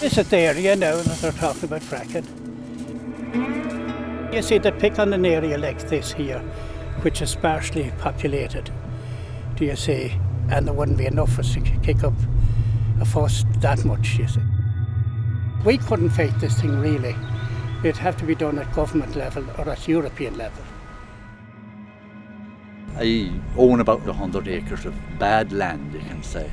This is the area now that they're talking about fracking. You see, they pick on an area like this here, which is sparsely populated, do you see? And there wouldn't be enough for us to kick up a fuss that much, you see. We couldn't fight this thing really. It'd have to be done at government level or at European level. I own about 100 acres of bad land, you can say.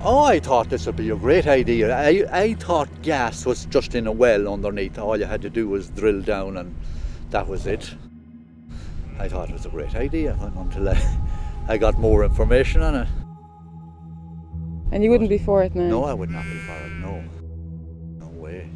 Oh, I thought this would be a great idea. I thought gas was just in a well underneath. All you had to do was drill down and that was it. I thought it was a great idea until I got more information on it. And you wouldn't be for it now? No, I would not be for it, no. No way.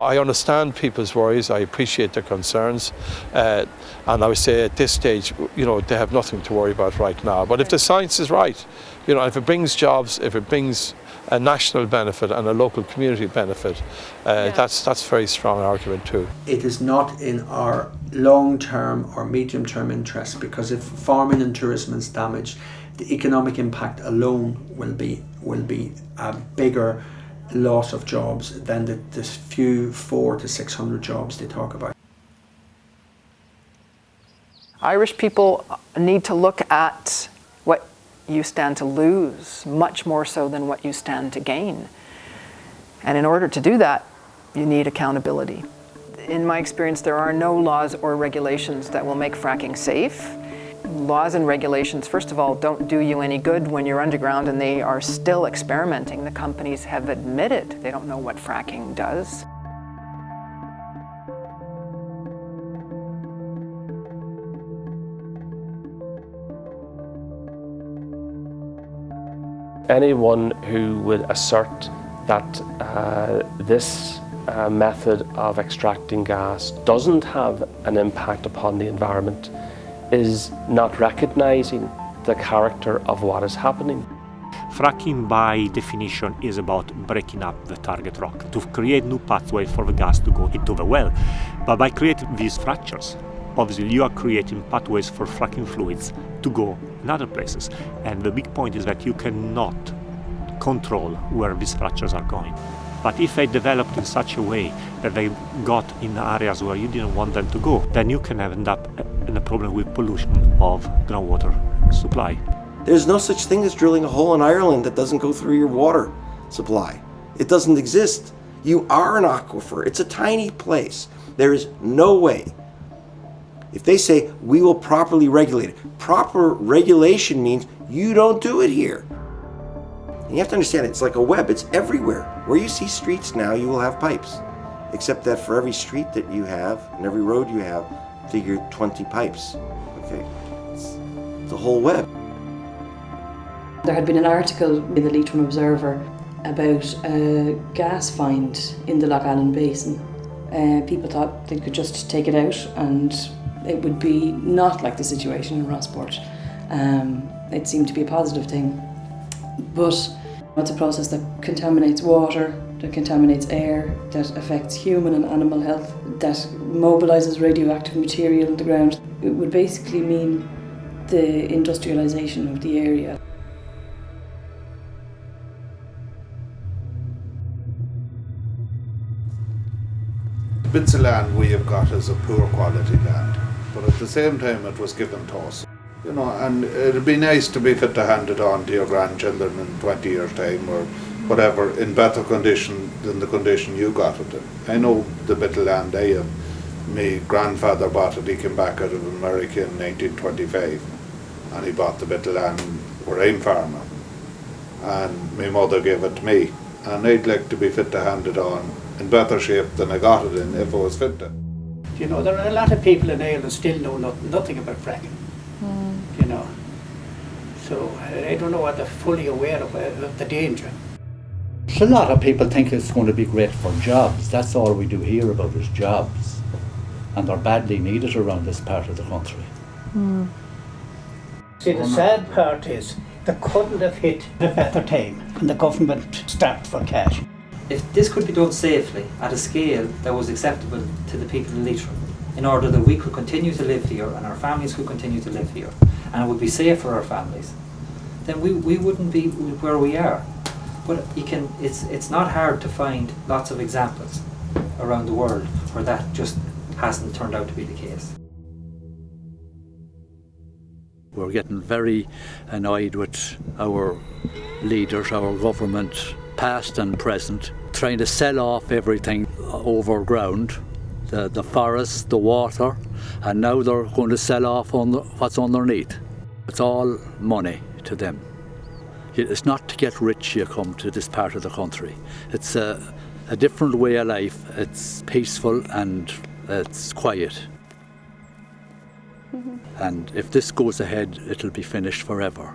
I understand people's worries, I appreciate their concerns, and I would say at this stage, you know, they have nothing to worry about right now. But if the science is right, you know, if it brings jobs, if it brings a national benefit and a local community benefit, that's a very strong argument too. It is not in our long-term or medium-term interest, because if farming and tourism is damaged, the economic impact alone will be a bigger loss of jobs than the few 400 to 600 jobs they talk about. Irish people need to look at what you stand to lose, much more so than what you stand to gain. And in order to do that, you need accountability. In my experience, there are no laws or regulations that will make fracking safe. Laws and regulations, first of all, don't do you any good when you're underground, and they are still experimenting. The companies have admitted they don't know what fracking does. Anyone who would assert that this method of extracting gas doesn't have an impact upon the environment is not recognising the character of what is happening. Fracking by definition is about breaking up the target rock to create new pathway for the gas to go into the well. But by creating these fractures, obviously you are creating pathways for fracking fluids to go in other places. And the big point is that you cannot control where these fractures are going. But if they developed in such a way that they got in areas where you didn't want them to go, then you can end up in a problem with pollution of groundwater supply. There's no such thing as drilling a hole in Ireland that doesn't go through your water supply. It doesn't exist. You are an aquifer. It's a tiny place. There is no way. If they say we will properly regulate it, proper regulation means you don't do it here. And you have to understand, it's like a web, it's everywhere. Where you see streets now, you will have pipes. Except that for every street that you have, and every road you have, figure 20 pipes. Okay, it's the whole web. There had been an article in the Leitrim Observer about a gas find in the Lough Allen Basin. People thought they could just take it out and it would be not like the situation in Rossport. It seemed to be a positive thing. But it's a process that contaminates water, that contaminates air, that affects human and animal health, that mobilises radioactive material in the ground. It would basically mean the industrialisation of the area. The bits of land we have got is a poor quality land, but at the same time it was given to us. You know, and it'd be nice to be fit to hand it on to your grandchildren in 20 years' time or whatever, in better condition than the condition you got it in. I know the bit of land I have. My grandfather bought it, he came back out of America in 1925, and he bought the bit of land where I'm farming. And my mother gave it to me, and I'd like to be fit to hand it on in better shape than I got it in if I was fit to. You know, there are a lot of people in Ireland still know nothing about fracking. You know, so I don't know whether they're fully aware of the danger. A lot of people think it's going to be great for jobs. That's all we do hear about is jobs, and they're badly needed around this part of the country. See, the sad part is they couldn't have hit a better time when the government stacked for cash. If this could be done safely at a scale that was acceptable to the people in Leitrim, in order that we could continue to live here and our families could continue to live here, and it would be safe for our families, then we wouldn't be where we are. But it's not hard to find lots of examples around the world where that just hasn't turned out to be the case. We're getting very annoyed with our leaders, our government, past and present, trying to sell off everything over ground, the forest, the water, and now they're going to sell off what's underneath. It's all money to them. It's not to get rich you come to this part of the country. It's a different way of life. It's peaceful and it's quiet. And if this goes ahead, it'll be finished forever.